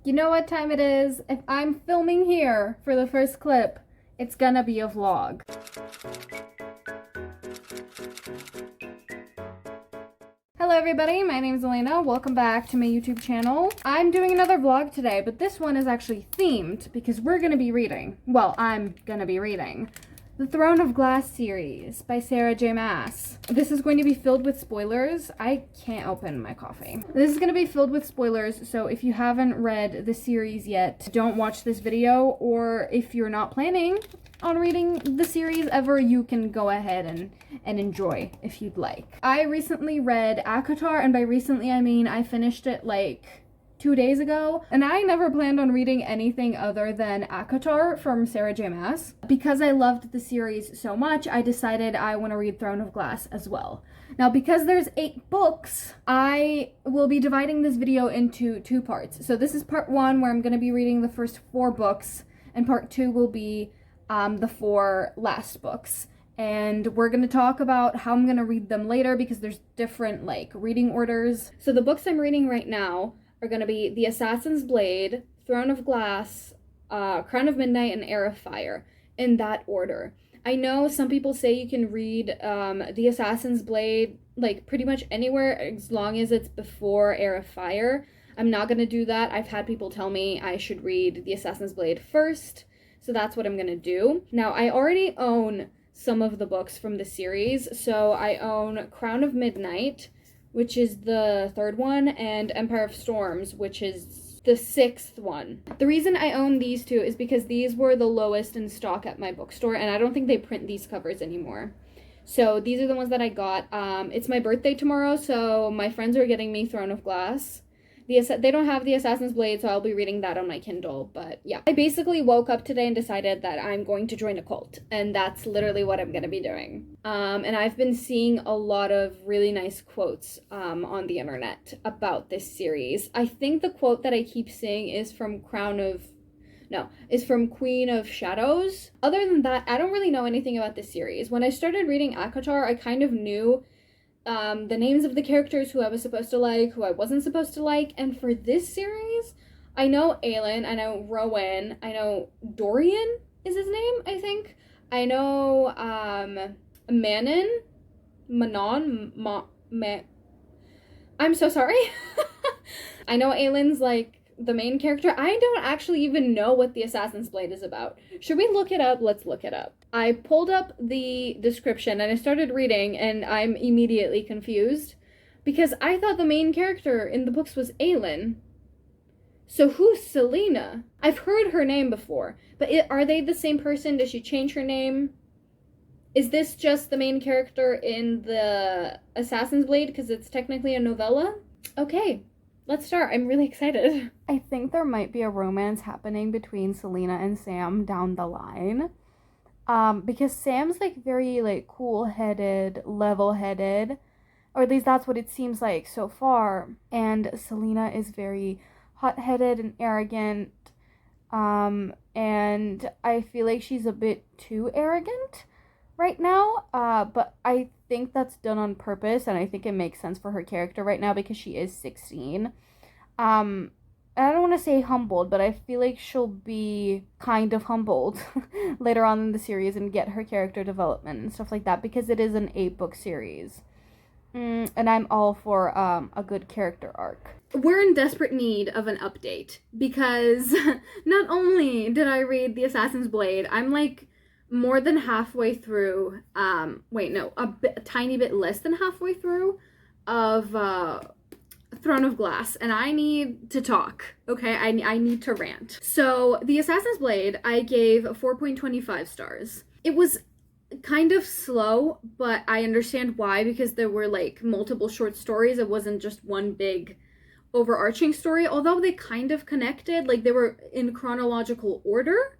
You know what time it is? If I'm filming here for the first clip, it's gonna be a vlog. Hello everybody, my name is Elena. Welcome back to my YouTube channel. I'm doing another vlog today, but this one is actually themed because we're gonna be reading, well, I'm gonna be reading The Throne of Glass series by Sarah J. Maas. This is going to be filled with spoilers. I can't open my coffee. This is going to be filled with spoilers, so if you haven't read the series yet, don't watch this video, or if you're not planning on reading the series ever, you can go ahead and enjoy if you'd like. I recently read ACOTAR, and by recently I mean I finished it like 2 days ago, and I never planned on reading anything other than ACOTAR from Sarah J. Maas. Because I loved the series so much, I decided I want to read Throne of Glass as well. Now, because there's 8 books, I will be dividing this video into 2 parts. So this is part 1, where I'm going to be reading the first 4 books, and part 2 will be the 4 last books. And we're going to talk about how I'm going to read them later, because there's different, like, reading orders. So the books I'm reading right now are going to be The Assassin's Blade, Throne of Glass, Crown of Midnight, and Heir of Fire, in that order. I know some people say you can read The Assassin's Blade like pretty much anywhere as long as it's before Heir of Fire. I'm not going to do that. I've had people tell me I should read The Assassin's Blade first, so that's what I'm going to do. Now, I already own some of the books from the series, so I own Crown of Midnight, which is the 3rd one, and Empire of Storms, which is the 6th one. The reason I own these 2 is because these were the lowest in stock at my bookstore, and I don't think they print these covers anymore. So these are the ones that I got. It's my birthday tomorrow, so my friends are getting me Throne of Glass. They don't have The Assassin's Blade, so I'll be reading that on my Kindle, but yeah. I basically woke up today and decided that I'm going to join a cult, and that's literally what I'm going to be doing. And I've been seeing a lot of really nice quotes on the internet about this series. I think the quote that I keep seeing is from Queen of Shadows. Other than that, I don't really know anything about this series. When I started reading ACOTAR, I kind of knew the names of the characters, who I was supposed to like, who I wasn't supposed to like, and for this series, I know Aelin, I know Rowan, I know Dorian is his name, I think. I know, I'm so sorry. I know Aelin's, like, the main character. I don't actually even know what The Assassin's Blade is about. Should we look it up? Let's look it up. I pulled up the description and I started reading, and I'm immediately confused because I thought the main character in the books was Aelin. So who's Selena? I've heard her name before, but are they the same person? Does she change her name? Is this just the main character in the Assassin's Blade because it's technically a novella? Okay. Let's start. I'm really excited. I think there might be a romance happening between Selena and Sam down the line. Because Sam's like very like cool-headed, level-headed, or at least that's what it seems like so far. And Selena is very hot-headed and arrogant. And I feel like she's a bit too arrogant right now, but I think that's done on purpose, and I think it makes sense for her character right now because she is 16. I don't want to say humbled, but I feel like she'll be kind of humbled later on in the series and get her character development and stuff like that, because it is an 8-book series. And I'm all for a good character arc. We're in desperate need of an update, because not only did I read The Assassin's Blade, I'm like more than halfway through, a tiny bit less than halfway through of Throne of Glass, and I need to talk, okay? I need to rant. So, The Assassin's Blade, I gave 4.25 stars. It was kind of slow, but I understand why, because there were, like, multiple short stories. It wasn't just one big overarching story, although they kind of connected, like, they were in chronological order,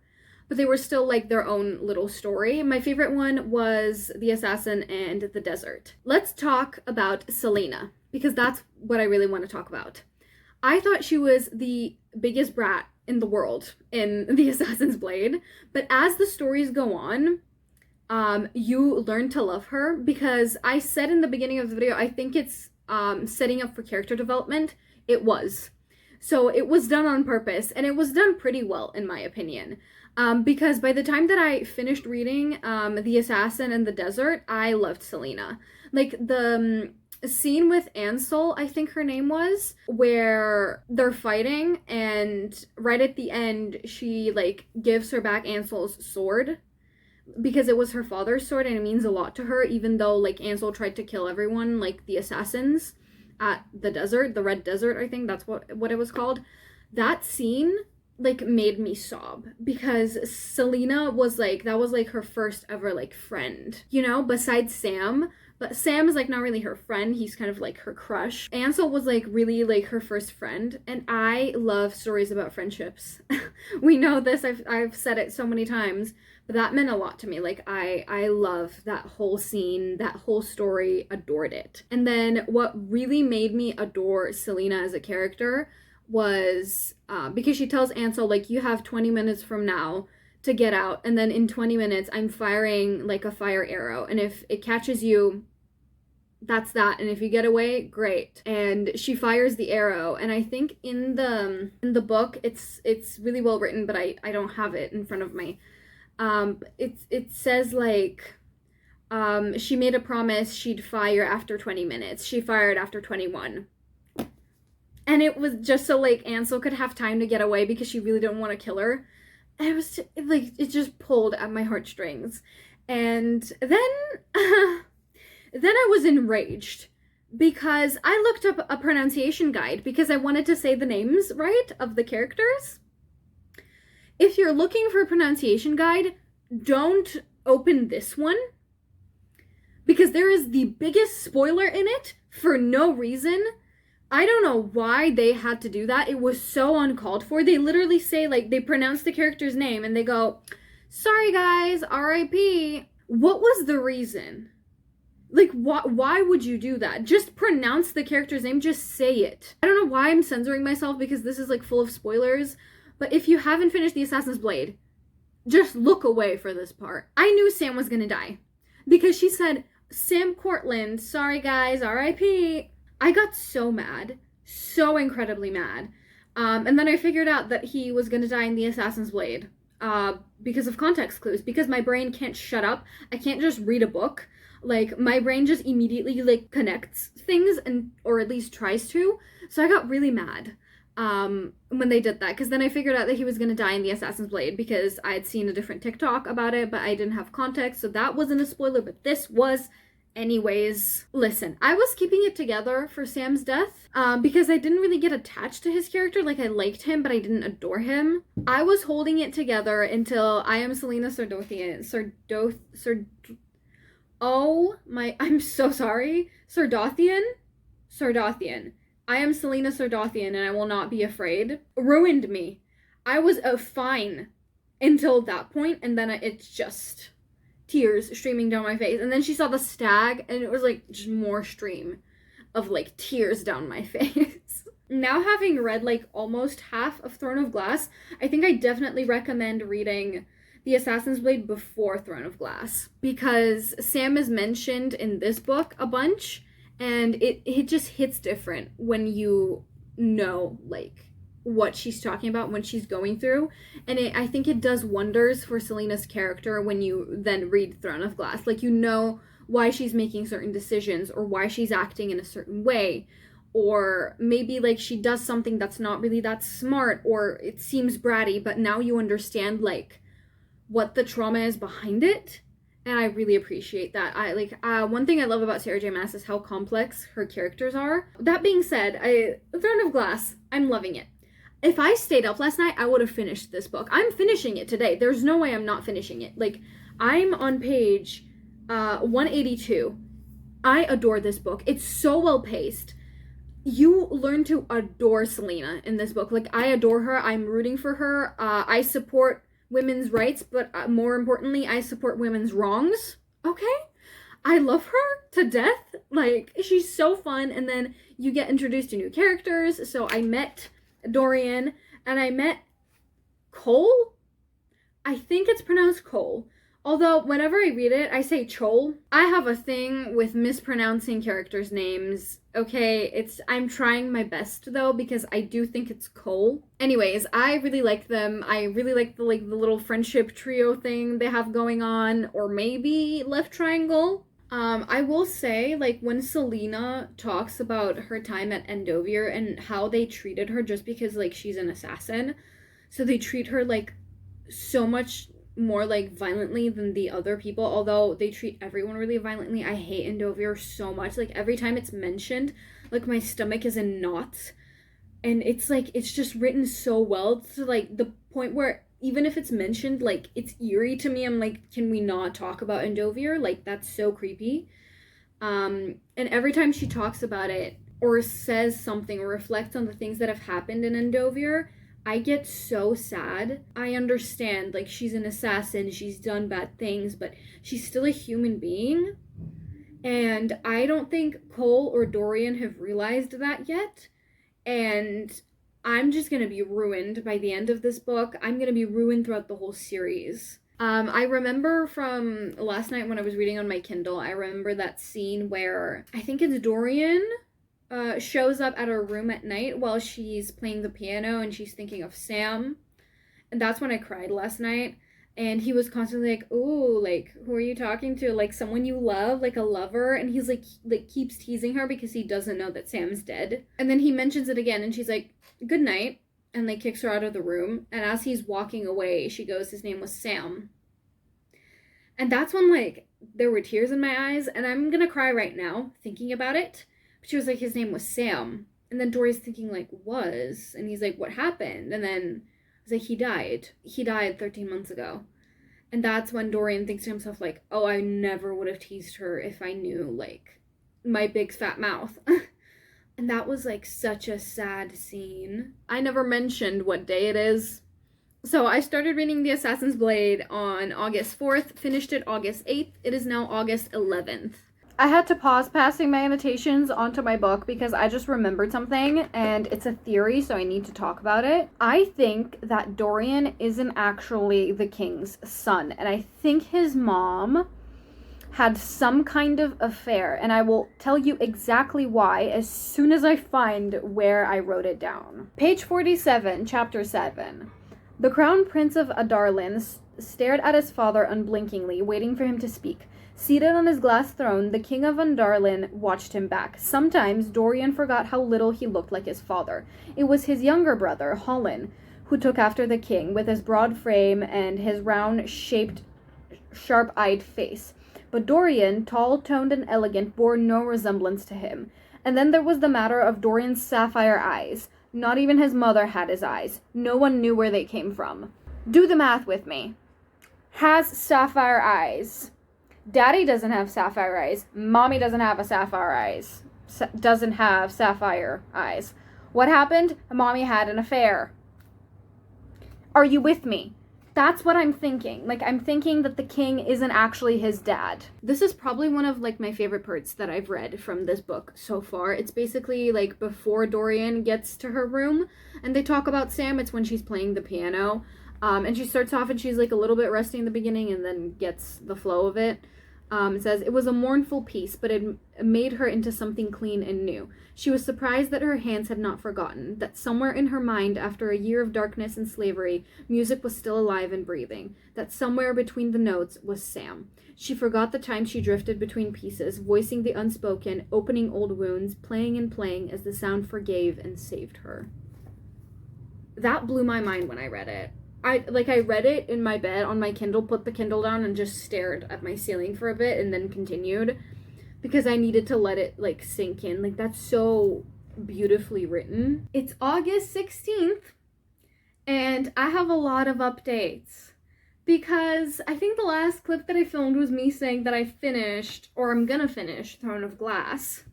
but they were still like their own little story. My favorite one was The Assassin and the Desert. Let's talk about Selena, because that's what I really want to talk about. I thought she was the biggest brat in the world in The Assassin's Blade, but as the stories go on, you learn to love her, because I said in the beginning of the video, I think it's setting up for character development. It was. So it was done on purpose, and it was done pretty well, in my opinion. Because by the time that I finished reading The Assassin in the Desert, I loved Selena. Like the scene with Ansel, I think her name was, where they're fighting, and right at the end, she like gives her back Ansel's sword because it was her father's sword and it means a lot to her, even though like Ansel tried to kill everyone, like the assassins at the desert, the Red Desert, I think that's what it was called. That scene like made me sob because Selena was like, that was like her first ever like friend, you know, besides Sam. But Sam is like not really her friend, he's kind of like her crush. Ansel was like really like her first friend, and I love stories about friendships. We know this, I've said it so many times, but that meant a lot to me. Like I love that whole scene, that whole story, adored it. And then what really made me adore Selena as a character was because she tells Ansel like, you have 20 minutes from now to get out, and then in 20 minutes I'm firing like a fire arrow, and if it catches you, that's that, and if you get away, great. And she fires the arrow, and I think in the book it's really well written, but I don't have it in front of me. It says like she made a promise she'd fire after 20 minutes. She fired after 21. And it was just so like Ansel could have time to get away because she really didn't want to kill her. And it was just, like, it just pulled at my heartstrings. And then I was enraged because I looked up a pronunciation guide because I wanted to say the names right of the characters. If you're looking for a pronunciation guide, don't open this one because there is the biggest spoiler in it for no reason. I don't know why they had to do that. It was so uncalled for. They literally say, like, they pronounce the character's name and they go, sorry guys, R.I.P. What was the reason? Like, why would you do that? Just pronounce the character's name, just say it. I don't know why I'm censoring myself because this is, like, full of spoilers, but if you haven't finished The Assassin's Blade, just look away for this part. I knew Sam was gonna die because she said, Sam Cortland, sorry guys, R.I.P. I got so mad, so incredibly mad. And then I figured out that he was gonna die in The Assassin's Blade because of context clues, because my brain can't shut up. I can't just read a book. Like, my brain just immediately, like, connects things, and or at least tries to. So I got really mad when they did that, because then I figured out that he was gonna die in The Assassin's Blade because I had seen a different TikTok about it, but I didn't have context, so that wasn't a spoiler, but this was. Anyways, listen, I was keeping it together for Sam's death because I didn't really get attached to his character. Like, I liked him, but I didn't adore him. I was holding it together until I am Selena I'm so sorry. Sardothian. I am Selena Sardothian and I will not be afraid. Ruined me. I was fine until that point, and then it's just tears streaming down my face. And then she saw the stag and it was like just more stream of like tears down my face. Now, having read like almost half of Throne of Glass, I think I definitely recommend reading The Assassin's Blade before Throne of Glass, because Sam is mentioned in this book a bunch and it just hits different when you know like what she's talking about, when she's going through. And I think it does wonders for Selena's character when you then read Throne of Glass. Like, you know why she's making certain decisions, or why she's acting in a certain way, or maybe like she does something that's not really that smart, or it seems bratty, but now you understand like what the trauma is behind it. And I really appreciate that. One thing I love about Sarah J. Maas is how complex her characters are. That being said, Throne of Glass, I'm loving it. If I stayed up last night, I would have finished this book. I'm finishing it today. There's no way I'm not finishing it. Like, I'm on page 182. I adore this book. It's so well paced. You learn to adore Selena in this book. Like, I adore her. I'm rooting for her. I support women's rights, but more importantly, I support women's wrongs. Okay? I love her to death. Like, she's so fun. And then you get introduced to new characters. So I met Dorian, and I met Cole. I think it's pronounced Cole. Although, whenever I read it, I say Chol. I have a thing with mispronouncing characters' names okay? I'm trying my best though, because I do think it's Cole. Anyways, I really like them. I really like the little friendship trio thing they have going on, or maybe left triangle. I will say, like, when Selena talks about her time at Endovier and how they treated her just because, like, she's an assassin, so they treat her, like, so much more, like, violently than the other people, although they treat everyone really violently. I hate Endovier so much. Like, every time it's mentioned, like, my stomach is in knots, and it's, like, it's just written so well to, like, the point where even if it's mentioned, like, it's eerie to me. I'm like, can we not talk about Endovier? Like, that's so creepy. And every time she talks about it or says something or reflects on the things that have happened in Endovier, I get so sad. I understand, like, she's an assassin, she's done bad things, but she's still a human being. And I don't think Cole or Dorian have realized that yet. And I'm just gonna be ruined by the end of this book. I'm gonna be ruined throughout the whole series. I remember from last night when I was reading on my Kindle, I remember that scene where I think it's Dorian shows up at her room at night while she's playing the piano and she's thinking of Sam. And that's when I cried last night. And he was constantly like, "Ooh, like, who are you talking to? Like, someone you love, like a lover?" And he's like keeps teasing her because he doesn't know that Sam's dead. And then he mentions it again, and she's like, "Good night," and like kicks her out of the room. And as he's walking away, she goes, "His name was Sam." And that's when, like, there were tears in my eyes, and I'm gonna cry right now thinking about it. But she was like, "His name was Sam," and then Dory's thinking like, "Was?" And he's like, "What happened?" And then it's like, he died 13 months ago. And that's when Dorian thinks to himself, like, "Oh, I never would have teased her if I knew, like, my big fat mouth." And that was, like, such a sad scene. I never mentioned what day it is. So I started reading The Assassin's Blade on August 4th, finished it August 8th. It is now August 11th. I had to pause passing my annotations onto my book because I just remembered something, and it's a theory, so I need to talk about it. I think that Dorian isn't actually the king's son, and I think his mom had some kind of affair, and I will tell you exactly why as soon as I find where I wrote it down. Page 47, chapter 7. The crown prince of Adarlan stared at his father unblinkingly, waiting for him to speak. Seated on his glass throne, the king of Adarlan watched him back. Sometimes Dorian forgot how little he looked like his father. It was his younger brother, Holland, who took after the king, with his broad frame and his round-shaped, sharp-eyed face. But Dorian, tall-toned and elegant, bore no resemblance to him. And then there was the matter of Dorian's sapphire eyes. Not even his mother had his eyes. No one knew where they came from. Do the math with me. Has sapphire eyes. Daddy doesn't have sapphire eyes. Mommy doesn't have sapphire eyes. Doesn't have sapphire eyes. What happened? Mommy had an affair. Are you with me? That's what I'm thinking. Like, I'm thinking that the king isn't actually his dad. This is probably one of, like, my favorite parts that I've read from this book so far. It's basically, like, before Dorian gets to her room and they talk about Sam. It's when she's playing the piano. And she starts off and she's, like, a little bit rusty in the beginning and then gets the flow of it. It says, "It was a mournful piece, but it made her into something clean and new. She was surprised that her hands had not forgotten, that somewhere in her mind, after a year of darkness and slavery, music was still alive and breathing, that somewhere between the notes was Sam. She forgot the time she drifted between pieces, voicing the unspoken, opening old wounds, playing and playing as the sound forgave and saved her." That blew my mind when I read it. I read it in my bed on my Kindle, put the Kindle down and just stared at my ceiling for a bit and then continued because I needed to let it, like, sink in. Like, that's so beautifully written. It's August 16th and I have a lot of updates because I think the last clip that I filmed was me saying that I finished, or I'm gonna finish, Throne of Glass.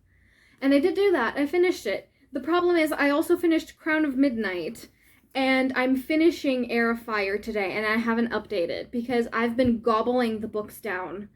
And I did do that. I finished it. The problem is I also finished Crown of Midnight. And I'm finishing Heir of Fire today, and I haven't updated because I've been gobbling the books down,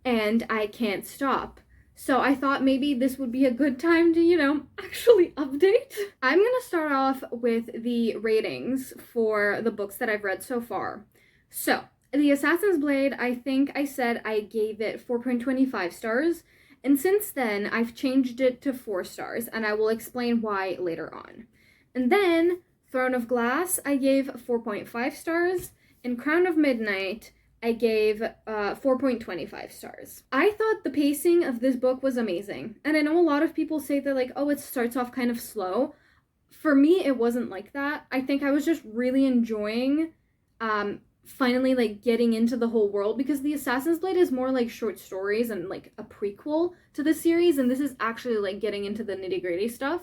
and I can't stop. So I thought maybe this would be a good time to, actually update. I'm gonna start off with the ratings for the books that I've read so far. So, The Assassin's Blade, I think I said I gave it 4.25 stars, And since then, I've changed it to 4 stars, and I will explain why later on. And then Throne of Glass, I gave 4.5 stars, and Crown of Midnight, I gave 4.25 stars. I thought the pacing of this book was amazing. And I know a lot of people say that, like, oh, it starts off kind of slow. For me, it wasn't like that. I think I was just really enjoying finally, like, getting into the whole world, because the Assassin's Blade is more like short stories and like a prequel to the series, and this is actually like getting into the nitty-gritty stuff.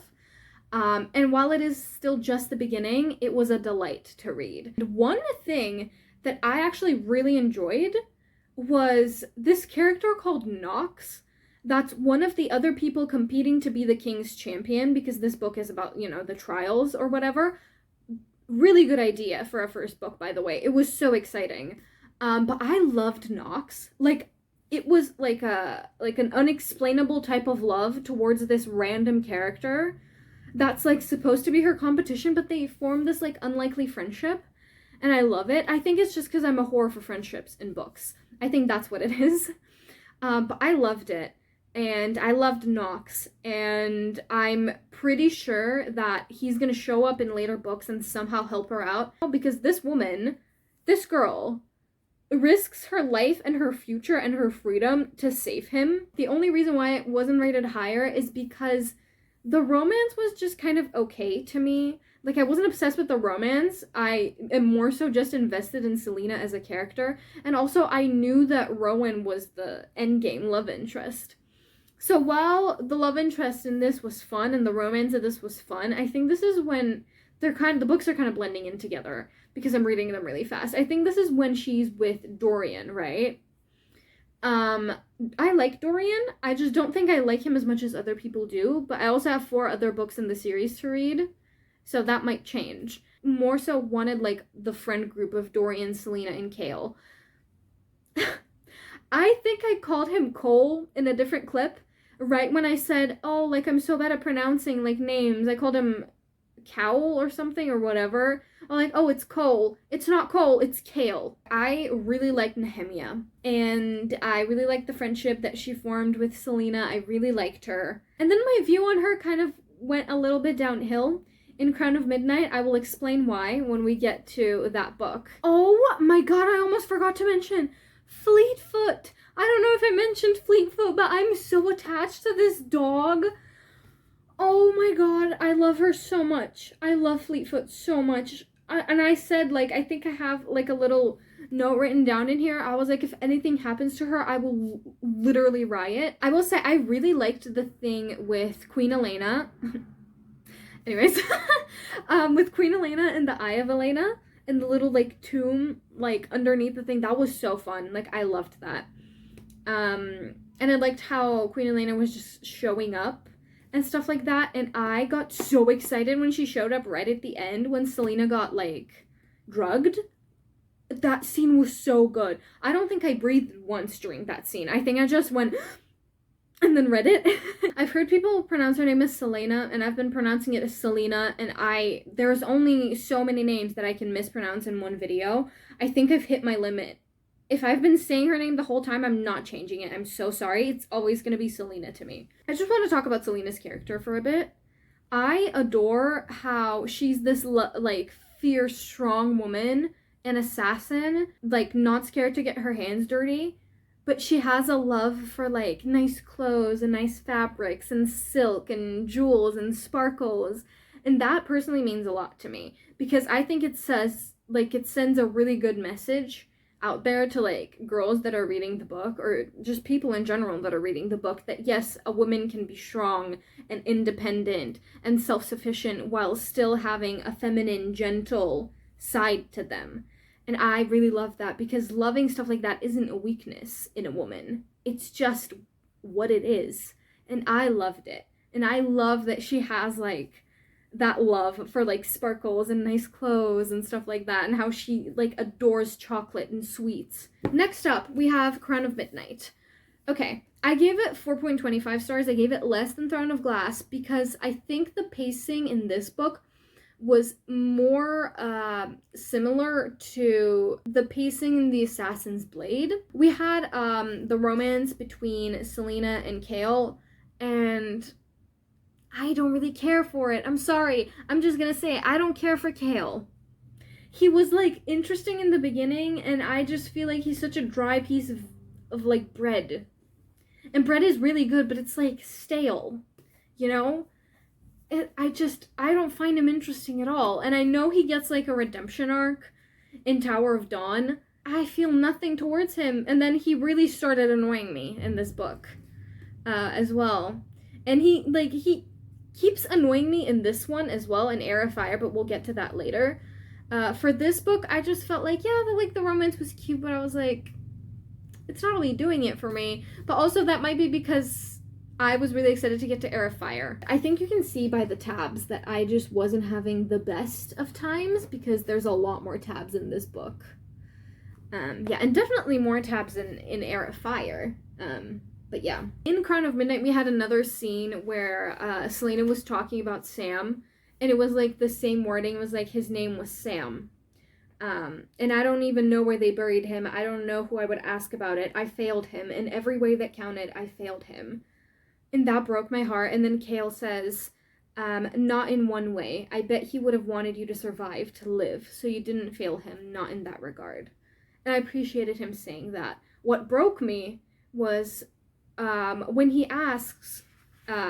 And while it is still just the beginning, it was a delight to read. And one thing that I actually really enjoyed was this character called Nox. That's one of the other people competing to be the king's champion, because this book is about, you know, the trials or whatever. Really good idea for a first book, by the way. It was so exciting. But I loved Nox. Like, it was like an unexplainable type of love towards this random character that's like supposed to be her competition, but they form this like unlikely friendship, and I love it. I think it's just because I'm a whore for friendships in books. I think that's what it is. But I loved it, and I loved Nox, and I'm pretty sure that he's gonna show up in later books and somehow help her out, because this woman, this girl, risks her life and her future and her freedom to save him. The only reason why it wasn't rated higher is because the romance was just kind of okay to me. Like, I wasn't obsessed with the romance. I am more so just invested in Selena as a character. And also, I knew that Rowan was the endgame love interest. So while the love interest in this was fun and the romance of this was fun, I think this is when the books are kind of blending in together, because I'm reading them really fast. I think this is when she's with Dorian, right? I like Dorian. I just don't think I like him as much as other people do, but I also have 4 other books in the series to read, so that might change. More so wanted, like, the friend group of Dorian, Selena, and Kale. I think I called him Cole in a different clip, right when I said, oh, like, I'm so bad at pronouncing, like, names. I called him Cowl or something or whatever. I'm like, oh, it's Cole. It's not Cole, it's Kale. I really liked Nehemia, and I really liked the friendship that she formed with Selena. I really liked her. And then my view on her kind of went a little bit downhill in Crown of Midnight. I will explain why when we get to that book. Oh my god, I almost forgot to mention Fleetfoot. I don't know if I mentioned Fleetfoot, but I'm so attached to this dog. Oh my god, I love her so much. I love Fleetfoot so much. And I said, like, I think I have, like, a little note written down in here. I was like, if anything happens to her, I will literally riot. I will say, I really liked the thing with Queen Elena. Anyways, with Queen Elena and the Eye of Elena, and the little, like, tomb, like, underneath the thing. That was so fun. Like, I loved that. And I liked how Queen Elena was just showing up and stuff like that, and I got so excited when she showed up right at the end when Selena got, like, drugged. That scene was so good. I don't think I breathed once during that scene. I think I just went and then read it. I've heard people pronounce her name as Selena, and I've been pronouncing it as Selena, and there's only so many names that I can mispronounce in one video. I think I've hit my limit. If I've been saying her name the whole time, I'm not changing it. I'm so sorry. It's always going to be Selena to me. I just want to talk about Selena's character for a bit. I adore how she's this, like, fierce, strong woman, an assassin, like, not scared to get her hands dirty, but she has a love for, like, nice clothes and nice fabrics and silk and jewels and sparkles. And that personally means a lot to me, because I think it says, like, it sends a really good message out there to, like, girls that are reading the book, or just people in general that are reading the book, that yes, a woman can be strong and independent and self-sufficient while still having a feminine, gentle side to them. And I really love that, because loving stuff like that isn't a weakness in a woman. It's just what it is. And I loved it. And I love that she has, like, that love for, like, sparkles and nice clothes and stuff like that, and how she, like, adores chocolate and sweets. Next up, we have Crown of Midnight. Okay, I gave it 4.25 stars. I gave it less than Throne of Glass because I think the pacing in this book was more similar to the pacing in The Assassin's Blade. We had the romance between Selena and Chaol, and I don't really care for it. I'm sorry. I'm just gonna say I don't care for Chaol. He was like interesting in the beginning, and I just feel like he's such a dry piece of like bread. And bread is really good, but it's like stale, you know? I don't find him interesting at all. And I know he gets like a redemption arc in Tower of Dawn. I feel nothing towards him. And then he really started annoying me in this book as well. And he keeps annoying me in this one as well, in Heir of Fire, but we'll get to that later. For this book, I just felt like, yeah, the romance was cute, but I was like, it's not really doing it for me. But also that might be because I was really excited to get to Heir of Fire. I think you can see by the tabs that I just wasn't having the best of times, because there's a lot more tabs in this book. Yeah, and definitely more tabs in Heir of Fire. But yeah. In Crown of Midnight, we had another scene where Selena was talking about Sam, and it was like the same wording. It was like his name was Sam. And I don't even know where they buried him. I don't know who I would ask about it. I failed him. In every way that counted, I failed him. And that broke my heart. And then Chaol says, not in one way. I bet he would have wanted you to survive, to live. So you didn't fail him, not in that regard. And I appreciated him saying that. What broke me was when he asks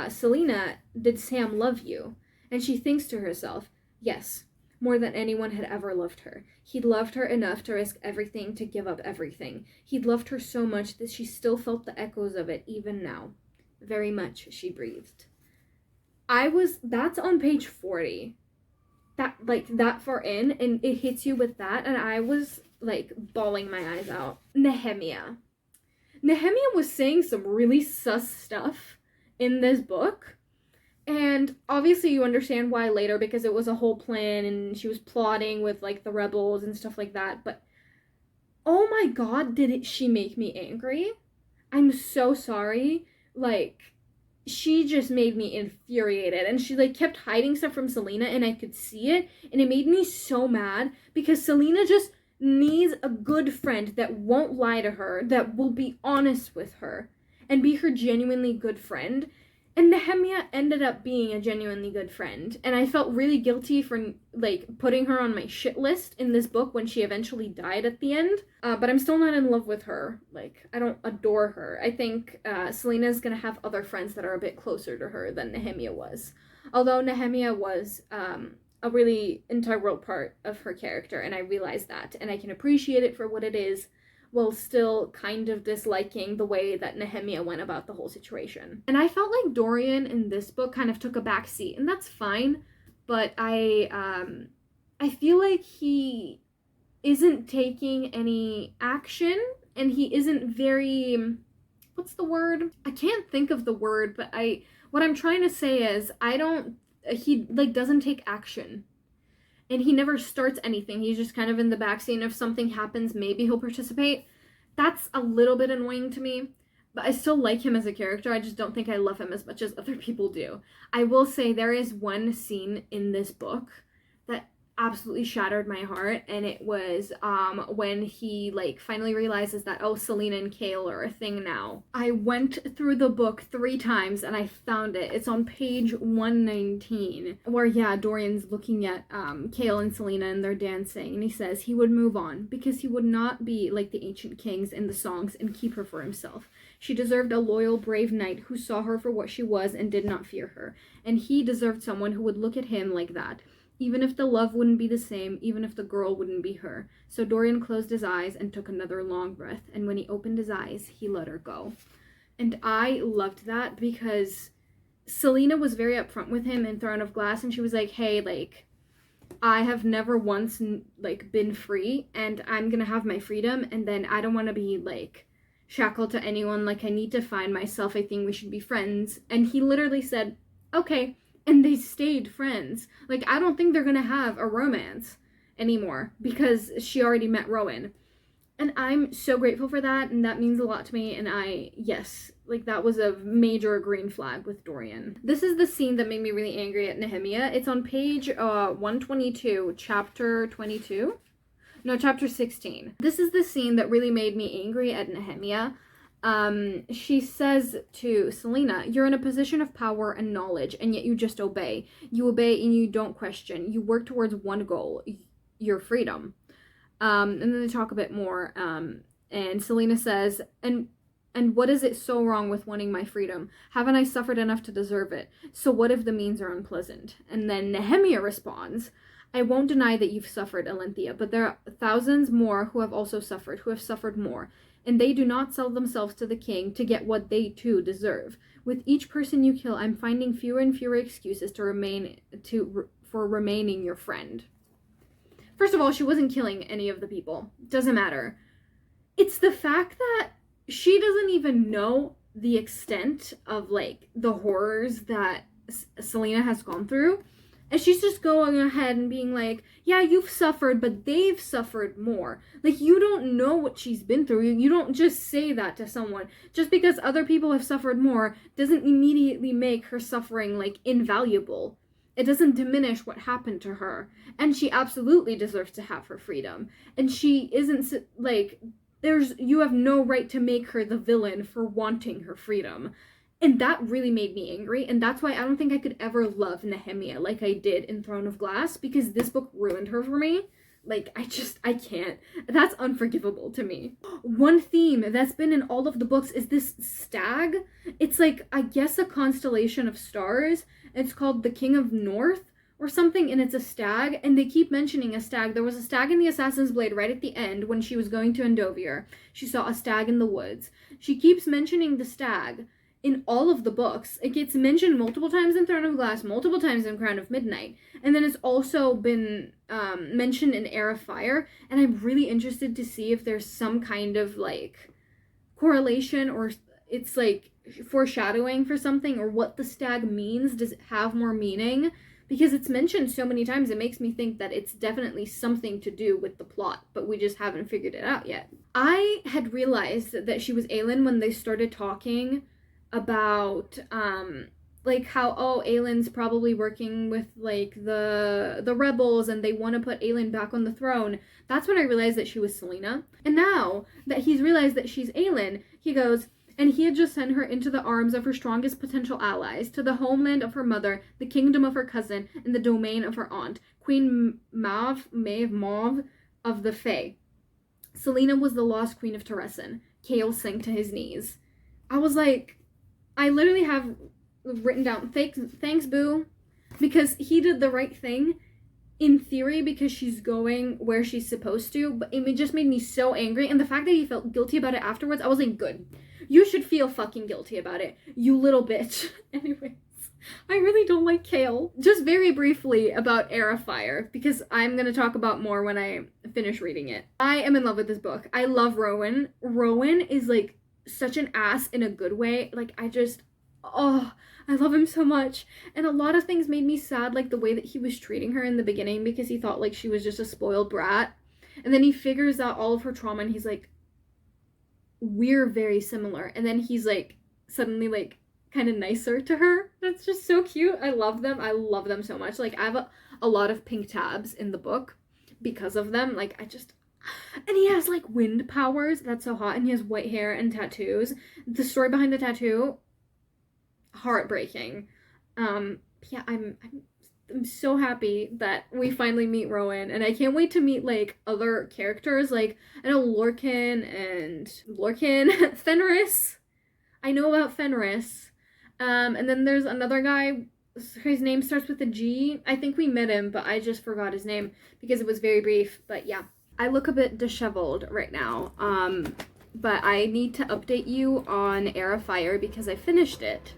Selena, did Sam love you? And she thinks to herself, yes, more than anyone had ever loved her. He'd loved her enough to risk everything, to give up everything. He'd loved her so much that she still felt the echoes of it even now. Very much, she breathed. That's on page 40. That far in, and it hits you with that, and I was, like, bawling my eyes out. Nehemia was saying some really sus stuff in this book, and obviously you understand why later, because it was a whole plan, and she was plotting with, like, the rebels and stuff like that, but oh my god, she make me angry? I'm so sorry. Like, she just made me infuriated, and she, like, kept hiding stuff from Selena, and I could see it, and it made me so mad, because Selena just needs a good friend that won't lie to her, that will be honest with her, and be her genuinely good friend. And Nehemia ended up being a genuinely good friend, and I felt really guilty for, like, putting her on my shit list in this book when she eventually died at the end, but I'm still not in love with her. Like, I don't adore her. I think Selena's gonna have other friends that are a bit closer to her than Nehemia was, although Nehemia was a really integral part of her character, and I realize that, and I can appreciate it for what it is, while still kind of disliking the way that Nehemia went about the whole situation. And I felt like Dorian in this book kind of took a back seat, and that's fine, but I feel like he isn't taking any action, and he isn't very, what's the word? I can't think of the word, but what I'm trying to say is, he, like, doesn't take action. And he never starts anything. He's just kind of in the backseat, and if something happens, maybe he'll participate. That's a little bit annoying to me, but I still like him as a character. I just don't think I love him as much as other people do. I will say there is one scene in this book that absolutely shattered my heart, and it was when he, like, finally realizes that, oh, Selena and Chaol are a thing now. I went through the book 3 times and I found it. It's on page 119, where, yeah, Dorian's looking at Chaol and Selena, and they're dancing, and he says he would move on because he would not be like the ancient kings in the songs and keep her for himself. She deserved a loyal, brave knight who saw her for what she was and did not fear her, and he deserved someone who would look at him like that, even if the love wouldn't be the same, even if the girl wouldn't be her. So Dorian closed his eyes and took another long breath, and when he opened his eyes, he let her go. And I loved that, because Selena was very upfront with him in Throne of Glass, and she was like, hey, like, I have never once, like, been free, and I'm gonna have my freedom, and then I don't want to be, like, shackled to anyone. Like, I need to find myself. I think we should be friends. And he literally said, okay. And they stayed friends. Like, I don't think they're gonna have a romance anymore, because she already met Rowan. And I'm so grateful for that, and that means a lot to me, and yes, like that was a major green flag with Dorian. This is the scene that made me really angry at Nehemia. It's on page 122, chapter 22. No, chapter 16. This is the scene that really made me angry at Nehemia. She says to Selena, you're in a position of power and knowledge, and yet you just obey. You obey and you don't question. You work towards one goal, your freedom. And then they talk a bit more, and Selena says, and what is it so wrong with wanting my freedom? Haven't I suffered enough to deserve it? So what if the means are unpleasant? And then Nehemia responds, I won't deny that you've suffered, Alenthea, but there are thousands more who have also suffered, who have suffered more, and they do not sell themselves to the king to get what they too deserve. With each person you kill, I'm finding fewer and fewer excuses for remaining your friend. First of all, she wasn't killing any of the people. Doesn't matter. It's the fact that she doesn't even know the extent of, like, the horrors that Selena has gone through. And she's just going ahead and being like, yeah, you've suffered, but they've suffered more. Like, you don't know what she's been through. You don't just say that to someone. Just because other people have suffered more doesn't immediately make her suffering, like, invaluable. It doesn't diminish what happened to her. And she absolutely deserves to have her freedom. And she isn't, like, you have no right to make her the villain for wanting her freedom. And that really made me angry. And that's why I don't think I could ever love Nehemia like I did in Throne of Glass, because this book ruined her for me. Like, I can't. That's unforgivable to me. One theme that's been in all of the books is this stag. It's like, I guess, a constellation of stars. It's called the King of North or something, and it's a stag, and they keep mentioning a stag. There was a stag in the Assassin's Blade right at the end when she was going to Endovier. She saw a stag in the woods. She keeps mentioning the stag in all of the books. It gets mentioned multiple times in Throne of Glass, multiple times in Crown of Midnight, and then it's also been mentioned in Heir of Fire, and I'm really interested to see if there's some kind of, like, correlation, or it's, like, foreshadowing for something, or what the stag means. Does it have more meaning? Because it's mentioned so many times, it makes me think that it's definitely something to do with the plot, but we just haven't figured it out yet. I had realized that she was Aelin when they started talking about, like, how, oh, Aelin's probably working with, like, the rebels, and they want to put Aelin back on the throne. That's when I realized that she was Selena. And now that he's realized that she's Aelin, he goes, and he had just sent her into the arms of her strongest potential allies, to the homeland of her mother, the kingdom of her cousin, and the domain of her aunt, Queen Maeve of the Fae. Selena was the lost queen of Teresin. Chaol sank to his knees. I was like, I literally have written down, thanks, boo, because he did the right thing, in theory, because she's going where she's supposed to, but it just made me so angry, and the fact that he felt guilty about it afterwards, I was like, good. You should feel fucking guilty about it, you little bitch. Anyways, I really don't like Chaol. Just very briefly about Heir of Fire, because I'm going to talk about more when I finish reading it. I am in love with this book. I love Rowan. Rowan is, like, such an ass in a good way. Like, I love him so much. And a lot of things made me sad, like the way that he was treating her in the beginning, because he thought, like, she was just a spoiled brat. And then he figures out all of her trauma, and he's like, we're very similar. And then he's, like, suddenly, like, kind of nicer to her. That's just so cute. I love them. I love them so much. Like, I have a lot of pink tabs in the book because of them. Like, and he has, like, wind powers. That's so hot. And he has white hair and tattoos. The story behind the tattoo, heartbreaking. Yeah, I'm so happy that we finally meet Rowan, and I can't wait to meet, like, other characters. Like, I know Fenris. I know about Fenris. And then there's another guy, his name starts with a G. I think we met him, but I just forgot his name because it was very brief. But yeah, I look a bit disheveled right now. But I need to update you on Heir of Fire because I finished it.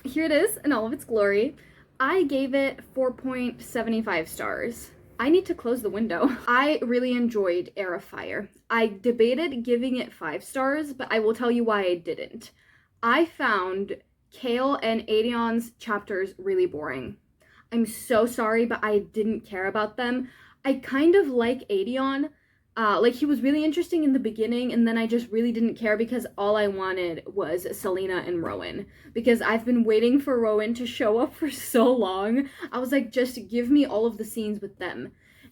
Here it is in all of its glory. I gave it 4.75 stars. I need to close the window. I really enjoyed Heir of Fire. I debated giving it 5 stars, but I will tell you why I didn't. I found Chaol and Aedion's chapters really boring. I'm so sorry, but I didn't care about them. I kind of like Aedion. Like, he was really interesting in the beginning, and then I just really didn't care because all I wanted was Selena and Rowan. Because I've been waiting for Rowan to show up for so long. I was like, just give me all of the scenes with them.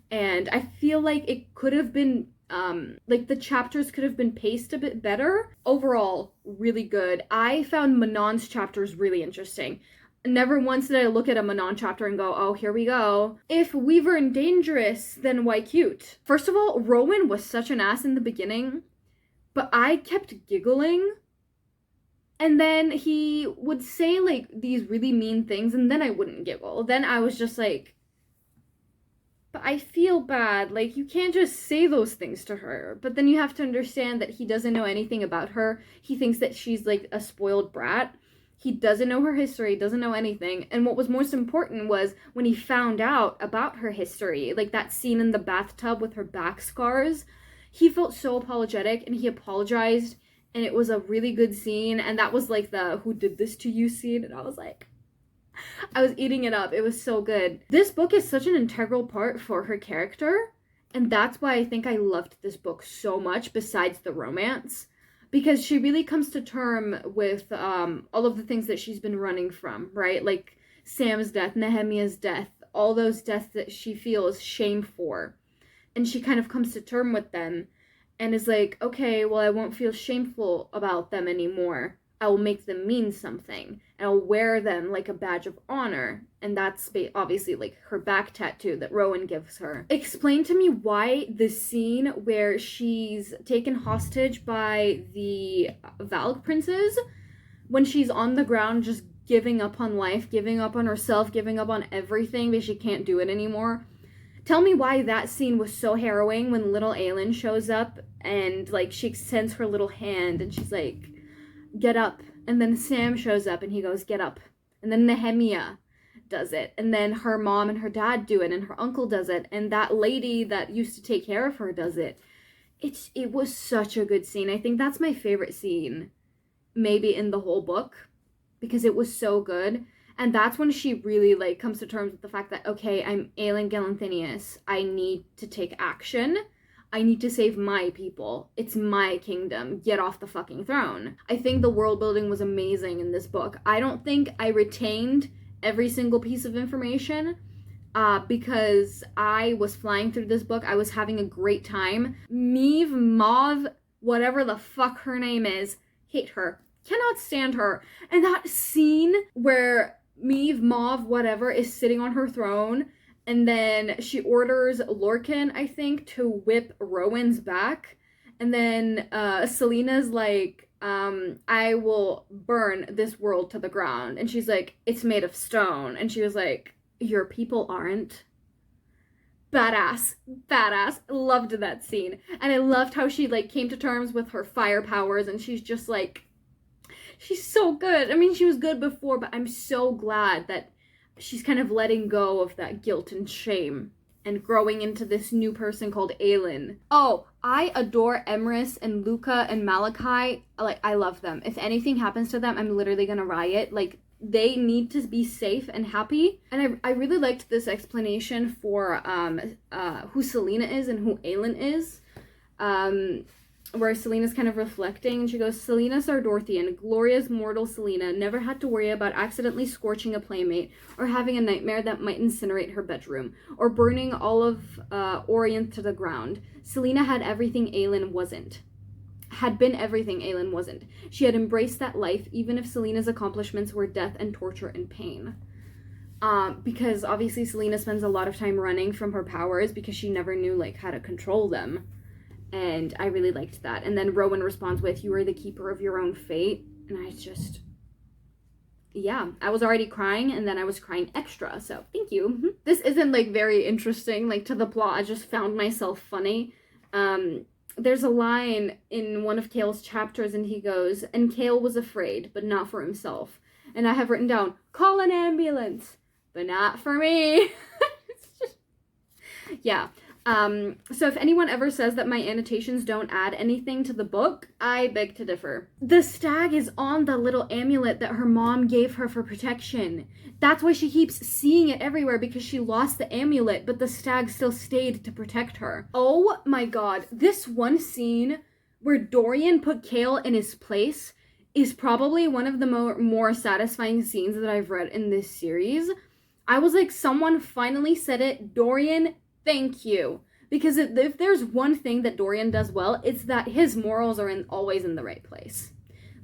And I feel like it could have been, like, the chapters could have been paced a bit better. Overall, really good. I found Manon's chapters really interesting. Never once did I look at a Manon chapter and go, oh, here we go. If Wyvern dangerous, then why cute? First of all, Rowan was such an ass in the beginning, but I kept giggling. And then he would say, like, these really mean things, and then I wouldn't giggle. Then I was just like, but I feel bad. Like, you can't just say those things to her. But then you have to understand that he doesn't know anything about her. He thinks that she's, like, a spoiled brat. He doesn't know her history, doesn't know anything. And what was most important was when he found out about her history, like that scene in the bathtub with her back scars, he felt so apologetic and he apologized. And it was a really good scene. And that was like the who did this to you scene. And I was like, I was eating it up. It was so good. This book is such an integral part for her character. And that's why I think I loved this book so much besides the romance. Because she really comes to term with all of the things that she's been running from, right? Like Sam's death, Nehemiah's death, all those deaths that she feels shame for. And she kind of comes to term with them and is like, okay, well, I won't feel shameful about them anymore. I will make them mean something. And I'll wear them like a badge of honor. And that's obviously like her back tattoo that Rowan gives her. Explain to me why the scene where she's taken hostage by the Valg princes, when she's on the ground just giving up on life, giving up on herself, giving up on everything because she can't do it anymore. Tell me why that scene was so harrowing when little Aelin shows up and like she extends her little hand and she's like, get up. And then Sam shows up and he goes, get up. And then Nehemiah does it. And then her mom and her dad do it. And her uncle does it. And that lady that used to take care of her does it. It was such a good scene. I think that's my favorite scene maybe in the whole book because it was so good. And that's when she really like comes to terms with the fact that, okay, I'm Aelin Galanthinius. I need to take action. I need to save my people. It's my kingdom. Get off the fucking throne. I think the world building was amazing in this book. I don't think I retained every single piece of information because I was flying through this book. I was having a great time. Meve, Mauve, whatever the fuck her name is, hate her. Cannot stand her. And that scene where Meve, Mauve, whatever, is sitting on her throne and then she orders Lorcan, I think, to whip Rowan's back. And then Selena's like, I will burn this world to the ground. And she's like, it's made of stone. And she was like, your people aren't. Badass. Badass. Loved that scene. And I loved how she like came to terms with her fire powers. And she's just like, she's so good. I mean, she was good before, but I'm so glad that she's kind of letting go of that guilt and shame and growing into this new person called Aelin. Oh, I adore Emrys and Luca and Malachi. Like, I love them. If anything happens to them, I'm literally gonna riot. Like, they need to be safe and happy. And I really liked this explanation for who Selena is and who Aelin is. Where Selena's kind of reflecting, and she goes, Selena Sardorthian, Gloria's mortal Selena, never had to worry about accidentally scorching a playmate, or having a nightmare that might incinerate her bedroom, or burning all of Orient to the ground. Selena had everything Aelin wasn't. Had been everything Aelin wasn't. She had embraced that life, even if Selena's accomplishments were death and torture and pain. Because obviously Selena spends a lot of time running from her powers because she never knew, like, how to control them. And I really liked that. And then Rowan responds with, you are the keeper of your own fate. And I just, yeah, I was already crying and then I was crying extra. So thank you. This isn't like very interesting, like to the plot. I just found myself funny. There's a line in one of Chaol's chapters and he goes, and Chaol was afraid, but not for himself. And I have written down, call an ambulance, but not for me. It's just, yeah. So if anyone ever says that my annotations don't add anything to the book, I beg to differ. The stag is on the little amulet that her mom gave her for protection. That's why she keeps seeing it everywhere, because she lost the amulet, but the stag still stayed to protect her. Oh my god, this one scene where Dorian put Chaol in his place is probably one of the more satisfying scenes that I've read in this series. I was like, someone finally said it. Dorian, thank you. Because if there's one thing that Dorian does well, it's that his morals are always in the right place.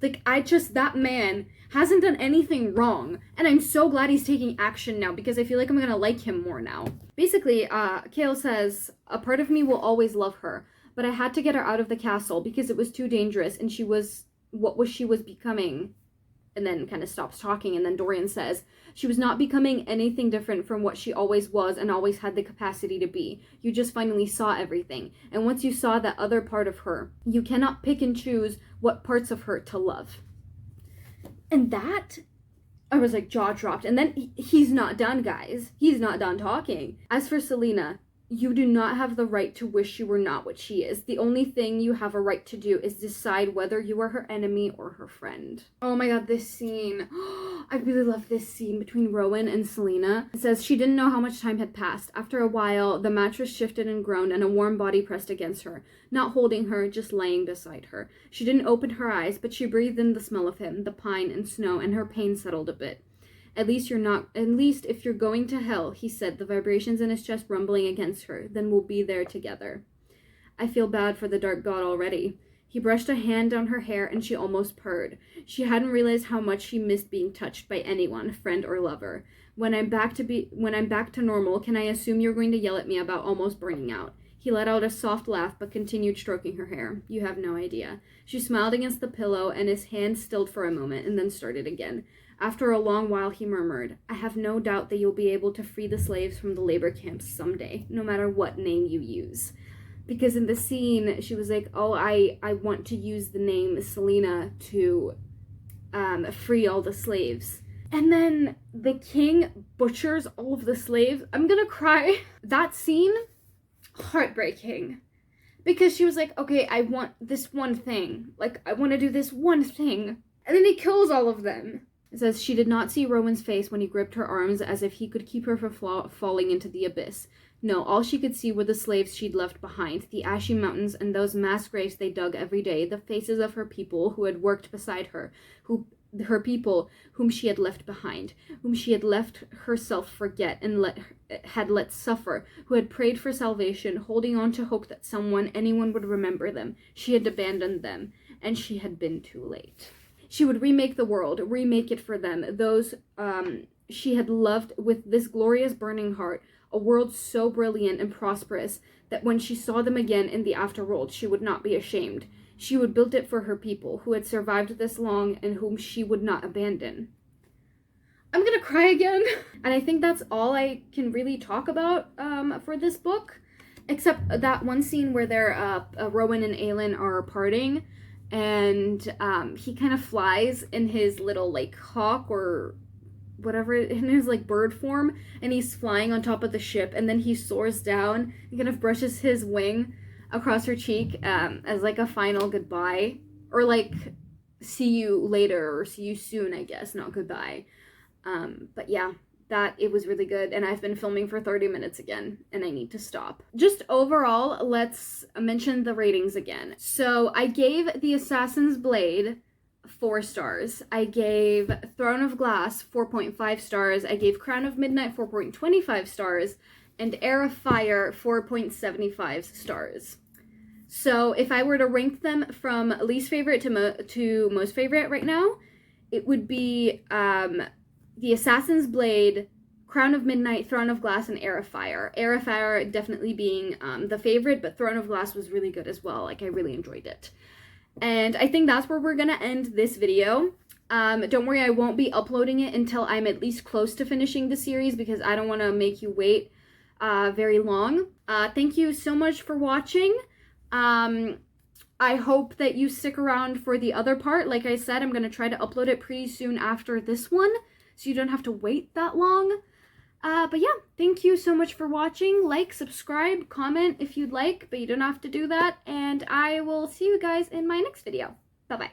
Like, that man hasn't done anything wrong, and I'm so glad he's taking action now, because I feel like I'm gonna like him more now. Basically, Chaol says, a part of me will always love her, but I had to get her out of the castle because it was too dangerous, and she was what she was becoming. And then kind of stops talking, and then Dorian says, she was not becoming anything different from what she always was and always had the capacity to be. You just finally saw everything. And once you saw that other part of her, you cannot pick and choose what parts of her to love. And that, I was like, jaw dropped. And then he's not done, guys. He's not done talking. As for Selena, you do not have the right to wish you were not what she is. The only thing you have a right to do is decide whether you are her enemy or her friend. Oh my god, this scene. I really love this scene between Rowan and Selena. It says, she didn't know how much time had passed. After a while, the mattress shifted and groaned, and a warm body pressed against her. Not holding her, just laying beside her. She didn't open her eyes, but she breathed in the smell of him, the pine and snow, and her pain settled a bit. At least if you're going to hell, he said, the vibrations in his chest rumbling against her, then we'll be there together. I feel bad for the dark god already. He brushed a hand down her hair, and she almost purred. She hadn't realized how much she missed being touched by anyone, friend or lover. When I'm back to normal, can I assume you're going to yell at me about almost burning out? He let out a soft laugh, but continued stroking her hair. You have no idea. She smiled against the pillow, and his hand stilled for a moment, and then started again. After a long while, he murmured, I have no doubt that you'll be able to free the slaves from the labor camps someday, no matter what name you use. Because in the scene, she was like, oh, I want to use the name Selena to free all the slaves. And then the king butchers all of the slaves. I'm gonna cry. That scene, heartbreaking. Because she was like, okay, I want this one thing. Like, I want to do this one thing. And then he kills all of them. It says, she did not see Rowan's face when he gripped her arms as if he could keep her from falling into the abyss. No, all she could see were the slaves she'd left behind, the ashy mountains and those mass graves they dug every day, the faces of her people who had worked beside her, her people whom she had left behind, whom she had left herself forget and had let suffer, who had prayed for salvation, holding on to hope that anyone would remember them. She had abandoned them, and she had been too late. She would remake the world, remake it for them, those she had loved with this glorious burning heart, a world so brilliant and prosperous that when she saw them again in the afterworld, she would not be ashamed. She would build it for her people, who had survived this long and whom she would not abandon. I'm gonna cry again. And I think that's all I can really talk about for this book, except that one scene where Rowan and Aelin are parting, and he kind of flies in his little like hawk or whatever, in his like bird form, and he's flying on top of the ship, and then he soars down and kind of brushes his wing across her cheek as like a final goodbye, or like see you later or see you soon, I guess, not goodbye. But yeah, it was really good, and I've been filming for 30 minutes again, and I need to stop. Just overall, let's mention the ratings again. So I gave The Assassin's Blade 4 stars. I gave Throne of Glass 4.5 stars. I gave Crown of Midnight 4.25 stars, and Heir of Fire 4.75 stars. So if I were to rank them from least favorite to most favorite right now, it would be The Assassin's Blade, Crown of Midnight, Throne of Glass, and Heir of Fire. Heir of Fire definitely being the favorite, but Throne of Glass was really good as well. Like, I really enjoyed it. And I think that's where we're gonna end this video. Don't worry, I won't be uploading it until I'm at least close to finishing the series, because I don't want to make you wait very long. Thank you so much for watching. I hope that you stick around for the other part. Like I said, I'm going to try to upload it pretty soon after this one, so you don't have to wait that long. But yeah, thank you so much for watching. Like, subscribe, comment if you'd like, but you don't have to do that. And I will see you guys in my next video. Bye-bye.